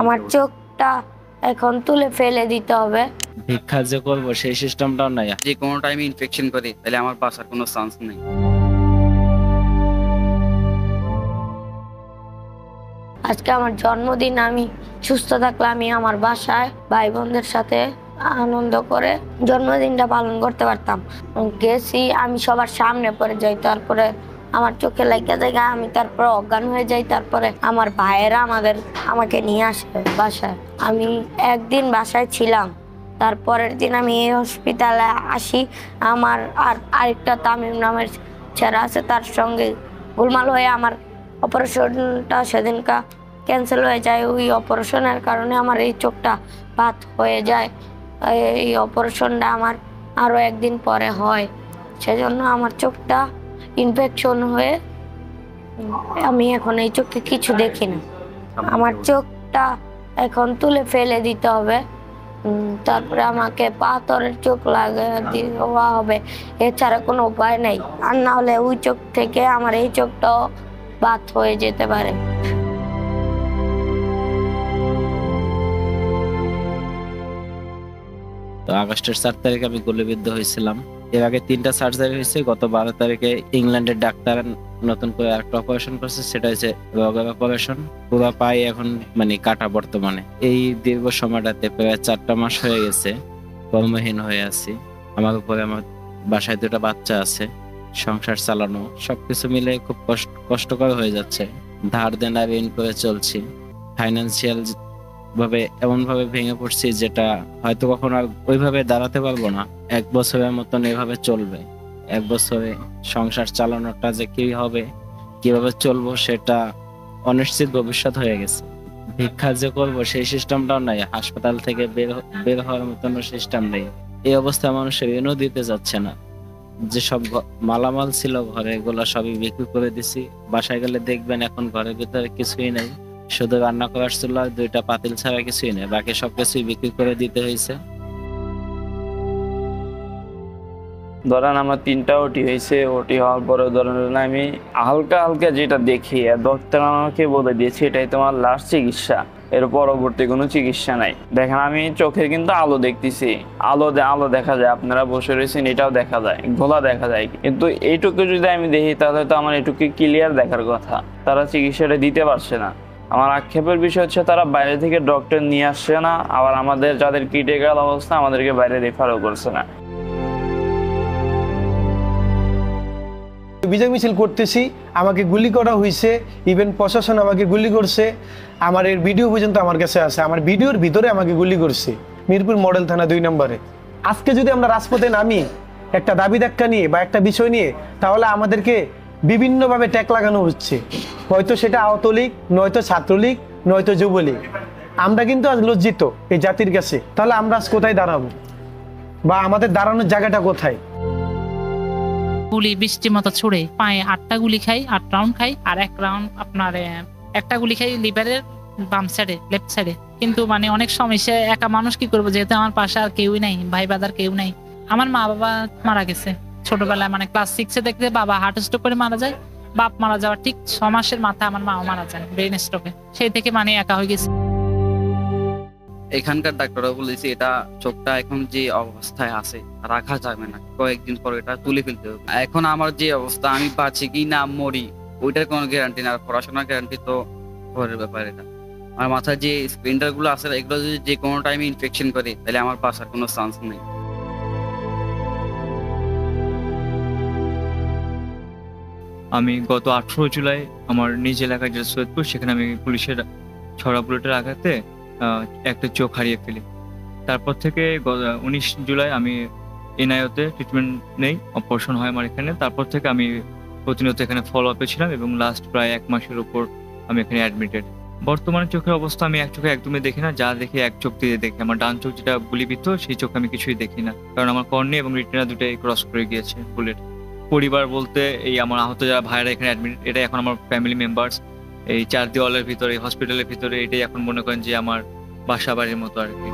আমার চোখটা এখন তুলে ফেলে দিতে হবে। ভিক্ষা যে করবো সেই সিস্টেমটাও নাই। যে কোনো টাইমে ইনফেকশন করে তাহলে আমার বাঁচার কোনো চান্স নেই। আজকে আমার জন্মদিন, আমি সুস্থ থাকলে আমি আমার বাসায় ভাই বোনদের সাথে আনন্দ করে জন্মদিনটা পালন করতে পারতাম। গেছি, আমি সবার সামনে পড়ে যাই, তারপরে আমার চোখে লেগে যায়, আমি তারপরে অজ্ঞান হয়ে যাই। তারপরে আমার ভাইয়েরা আমাকে নিয়ে আসে বাসায়। আমি একদিন বাসায় ছিলাম, তারপরের দিন আমি এই হসপিটালে আসি। আমার আরেকটা তামিম নামের ছেলে আছে, তার সঙ্গে গোলমাল হয়ে আমার অপারেশনটা সেদিনকা ক্যান্সেল হয়ে যায়। ওই অপারেশনের কারণে আমার এই চোখটা বাদ হয়ে যায়। এই অপারেশনটা আমার আরও একদিন পরে হয়, সেজন্য আমার চোখটা ইনফেকশন হয়ে আমি এখন এই চোখে কিছু দেখি না। আমার চোখটা এখন তুলে ফেলে দিতে হবে, তারপরে আমাকে পাথরের চোখ দেওয়া হবে, এছাড়া কোনো উপায় নেই। আর না হলে ওই চোখ থেকে আমার এই চোখটাও বাদ হয়ে যেতে পারে। তো আগস্টের 4 তারিখে আমি গুলিবিদ্ধ হয়েছিলাম। এর আগে 3টা সার্জারি হয়েছে। গত 12 তারিখে ইংল্যান্ডের ডাক্তার নতুন করে আরেকটা অপারেশন করছে, সেটা হচ্ছে রগের অপারেশন। পুরো পায়ে এখন কাটা বর্তমানে। এই দীর্ঘ সময়টাতে প্রায় 4টা মাস হয়ে গেছে কর্মহীন হয়ে আছি। আমার উপরে আমার বাসায় 2টা বাচ্চা আছে, সংসার চালানো সবকিছু মিলে খুব কষ্টকর হয়ে যাচ্ছে। ধার দেনা ঋণ করে চলছি। ফাইন্যান্সিয়াল ভাবে এমন ভাবে ভেঙে পড়ছি যেটা হয়তো কখনো আর ওইভাবে দাঁড়াতে পারবো না। 1 বছরের মতন এভাবে চলবে। 1 বছরে সংসার চালানোটা যে কি হবে, কিভাবে চলবো, সেটা অনিশ্চিত ভবিষ্যৎ হয়ে গেছে। ভিক্ষা যে করবো সেই সিস্টেমটাও নাই। হাসপাতাল থেকে বের হওয়ার মতন সিস্টেম নেই। এই অবস্থায় মানুষের ঋণও দিতে যাচ্ছে না। যেসব মালামাল ছিল ঘরে, এগুলো সবই বিক্রি করে দিছি। বাসায় গেলে দেখবেন এখন ঘরের ভিতরে কিছুই নেই, শুধু রান্না করার চুলা 2টা পাতিল ছাড়া কিছুই নেই। বাকি সবকিছুই বিক্রি করে দিতে হয়েছে। ধরেন আমার 3টা ওটি হয়েছে। ওটি হওয়ার পরে ধরেন আমি হালকা হালকা যেটা দেখি, ডক্টর আমাকে বলে দিয়েছে এটাই তোমার লাস্ট চিকিৎসা, এর পরবর্তী কোনো চিকিৎসা নাই। দেখেন আমি চোখের কিন্তু আলো দেখতেছি, আলো দেখা যায়, আপনারা বসে রয়েছেন এটাও দেখা যায়, ঘোলা দেখা যায়, কিন্তু এইটুকু যদি আমি দেখি তাহলে তো আমার এটুকু ক্লিয়ার দেখার কথা। তারা চিকিৎসাটা দিতে পারছে না। আমার আক্ষেপের বিষয় হচ্ছে তারা বাইরে থেকে ডক্টর নিয়ে আসছে না, আবার আমাদের যাদের ক্রিটিক্যাল অবস্থা আমাদেরকে বাইরে রেফারও করছে না। বিজয় মিছিল করতেছি, আমাকে গুলি করা হয়েছে, ইভেন প্রশাসন আমাকে গুলি করছে। আমার এর ভিডিও পর্যন্ত আমার কাছে আছে, আমার ভিডিওর ভিতরে আমাকে গুলি করছে মিরপুর মডেল থানা 2 নম্বরে। আজকে যদি আমরা রাজপথে নামি একটা দাবি ধাক্কা নিয়ে বা একটা বিষয় নিয়ে, তাহলে আমাদেরকে বিভিন্নভাবে ট্যাগ লাগানো হচ্ছে। হয়তো সেটা আওয়ামী লীগ, নয়তো ছাত্রলীগ, নয়তো যুবলীগ। আমরা কিন্তু আজ লজ্জিত এই জাতির কাছে। তাহলে আমরা আজ কোথায় দাঁড়াবো বা আমাদের দাঁড়ানোর জায়গাটা কোথায়? গুলি বৃষ্টির মতো ছুড়ে পায়ে 8টা গুলি খাই, 8 রাউন্ড খাই, আর 1 রাউন্ড আপনার একটা গুলি খাই লিভারের বাম সাইডে, লেফট সাইডে। কিন্তু অনেক সমস্যা, একা মানুষ কি করবো, যেহেতু আমার পাশে আর কেউই নাই, ভাই বাদার কেউ নাই। আমার মা বাবা মারা গেছে ছোটবেলায়, ক্লাস 6-এ দেখতে বাবা হার্ট স্ট্রোক করে মারা যায়। বাপ মারা যাওয়ার ঠিক 6 মাসের মাথায় আমার মাও মারা যায় ব্রেন স্ট্রোকে। সেই থেকে একা হয়ে গেছে। এখানকার ডাক্তাররা বলেছে এটা চোখটা এখন যে অবস্থায় আছে রাখা যাবে না, কয়েকদিন পর এটা তুলে ফেলতে হবে। এখন আমার যে অবস্থা, আমি বাঁচি কি না মরি ওইটার কোনো গ্যারান্টি না। পড়াশোনার গ্যারান্টি তো পরের ব্যাপার। এটা আমার মাথায় যে স্প্লিন্টার গুলো আছে, এগুলো যদি যে কোনো টাইমে ইনফেকশন করে তাহলে আমার বাঁচার কোনো চান্স নেই। আমি গত 18 জুলাই আমার নিজ এলাকায় যে সৈয়দপুর, সেখানে আমি পুলিশের ছড়া বুলেটের আঘাতে একটা চোখ হারিয়ে ফেলি। তারপর থেকে 19 জুলাই আমি এনআইওতে ট্রিটমেন্ট নেই, অপারেশন হয় আমার এখানে। তারপর থেকে আমি প্রতিনিয়ত এখানে ফলো আপে ছিলাম এবং লাস্ট প্রায় 1 মাসের উপর আমি এখানে অ্যাডমিটেড। বর্তমানে চোখের অবস্থা আমি এক চোখে একদমই দেখি না, যা দেখি এক চোখ দিয়ে দেখি। আমার ডান চোখ যেটা গুলিবিদ্ধ, সেই চোখ আমি কিছুই দেখি না, কারণ আমার কর্নিয়া এবং রিটিনা দুটাই ক্রস করে গিয়েছে বুলেট। পরিবার বলতে এই আমার আহত যারা ভাইরা এখানে অ্যাডমিট, এটাই এখন আমার ফ্যামিলি মেম্বার্স। এই 4 দেওয়ালের ভিতরে, হসপিটালের ভিতরে, এটাই এখন মনে করেন যে আমার বাসা বাড়ির মতো আর কি।